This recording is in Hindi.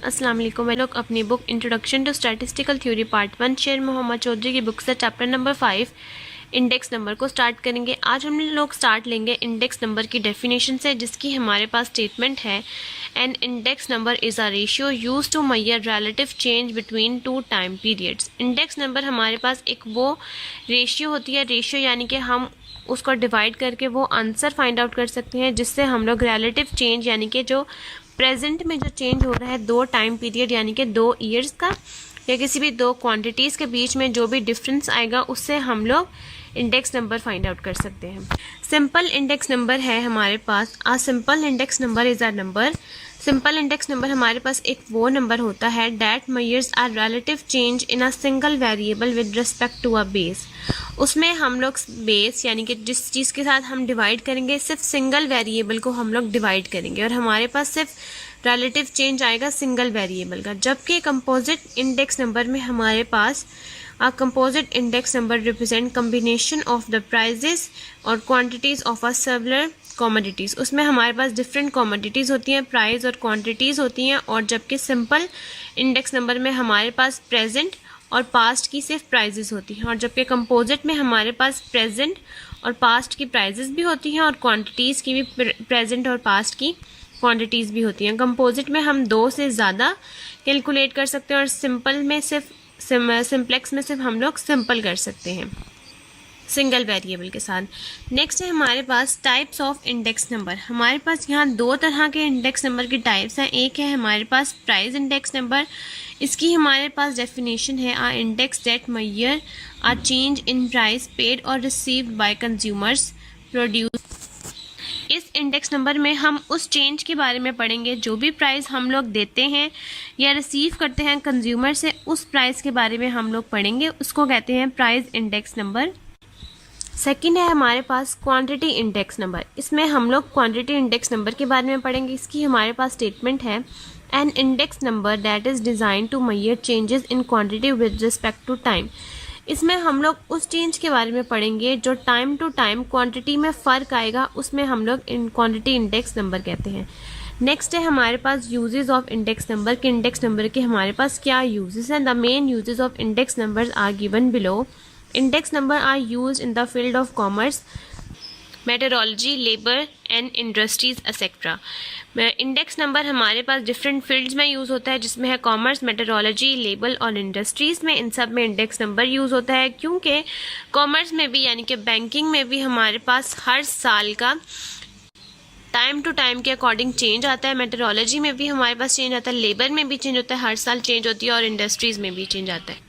अस्सलाम वालेकुम। मैं लोग अपनी book introduction to statistical theory part 1 Sher Mohammad Chaudhary की बुक से चैप्टर नंबर 5 इंडेक्स नंबर को स्टार्ट करेंगे। आज हम लोग स्टार्ट लेंगे इंडेक्स नंबर की डेफिनेशन से, जिसकी हमारे पास स्टेटमेंट है an index number is a ratio use to measure relative change between two time periods. Index number हमारे पास एक वो रेशियो होती है, रेशियो यानी कि हम उसको डिवाइड करके वो आंसर फाइंड आउट कर सकते हैं, जिससे हम लोग रिलेटिव चेंज यानी कि जो प्रेजेंट में जो चेंज हो रहा है दो टाइम पीरियड यानी कि 2 ईयर्स का या किसी भी दो क्वांटिटीज़ के बीच में जो भी डिफरेंस आएगा उससे हम लोग इंडेक्स नंबर फाइंड आउट कर सकते हैं। सिंपल इंडेक्स नंबर है हमारे पास। A simple index number is a number. Simple index number हमारे पास एक वो नंबर होता है that measures a relative change in a single variable with respect to a base. उसमें हम लोग बेस यानी कि जिस चीज़ के साथ हम डिवाइड करेंगे सिर्फ सिंगल वेरिएबल को हम लोग डिवाइड करेंगे और हमारे पास सिर्फ रिलेटिव चेंज आएगा सिंगल वेरिएबल का। जबकि कंपोजिट इंडेक्स नंबर में हमारे पास a composite index number represent combination of the prices और quantities of a several commodities। उसमें हमारे पास different commodities होती हैं, प्राइस और quantities होती हैं। और जबकि सिंपल इंडेक्स नंबर में हमारे पास प्रेजेंट और पास्ट की सिर्फ प्राइजेस होती हैं। और जबकि कंपोजिट में हमारे पास प्रेजेंट और पास्ट की प्राइजेस भी होती हैं और क्वांटिटीज़ की भी प्रेजेंट और पास्ट की क्वांटिटीज़ भी होती हैं। कंपोजिट में हम 2 से ज़्यादा कैलकुलेट कर सकते हैं और सिंपल में सिर्फ सिंप्लेक्स में सिर्फ हम लोग सिंपल कर सकते हैं सिंगल वेरिएबल के साथ। नेक्स्ट है हमारे पास टाइप्स ऑफ इंडेक्स नंबर। हमारे पास यहाँ 2 तरह के इंडेक्स नंबर की टाइप्स हैं। एक है हमारे पास प्राइस इंडेक्स नंबर। इसकी हमारे पास डेफिनेशन है a index that measure a change in price paid और रिसीव्ड बाय कंज्यूमर्स प्रोड्यूस। इस इंडेक्स नंबर में हम उस चेंज के बारे में पढ़ेंगे, जो भी प्राइस हम लोग देते हैं या रिसीव करते हैं कंज्यूमर से, उस प्राइस के बारे में हम लोग पढ़ेंगे, उसको कहते हैं प्राइस इंडेक्स नंबर। सेकंड है हमारे पास क्वांटिटी इंडेक्स नंबर। इसमें हम लोग क्वांटिटी इंडेक्स नंबर के बारे में पढ़ेंगे। इसकी हमारे पास स्टेटमेंट है an index number that is design to measure changes in quantity with respect to time. इसमें हम लोग उस चेंज के बारे में पढ़ेंगे जो टाइम टू टाइम क्वांटिटी में फ़र्क आएगा, उसमें हम लोग इन क्वांटिटी इंडेक्स नंबर कहते हैं। नेक्स्ट है हमारे पास यूजेस ऑफ इंडेक्स नंबर के इंडेक्स नंबर के हमारे पास क्या यूजेस हैं। The main uses of index numbers are given below. Index number are used in the field of commerce, metrology, labour and industries etcetera. Index number हमारे पास डिफरेंट फील्ड्स में यूज़ होता है, जिसमें है कॉमर्स, मेट्रोलॉजी, लेबर और इंडस्ट्रीज़ में। इन सब में इंडेक्स नंबर यूज़ होता है, क्योंकि कॉमर्स में भी यानी कि बैंकिंग में भी हमारे पास हर साल का टाइम टू टाइम के अकॉर्डिंग चेंज आता है। मेट्रोलॉजी में भी हमारे पास चेंज आता है, लेबर में भी चेंज होता है, हर साल चेंज होती है और इंडस्ट्रीज़ में भी चेंज आता है।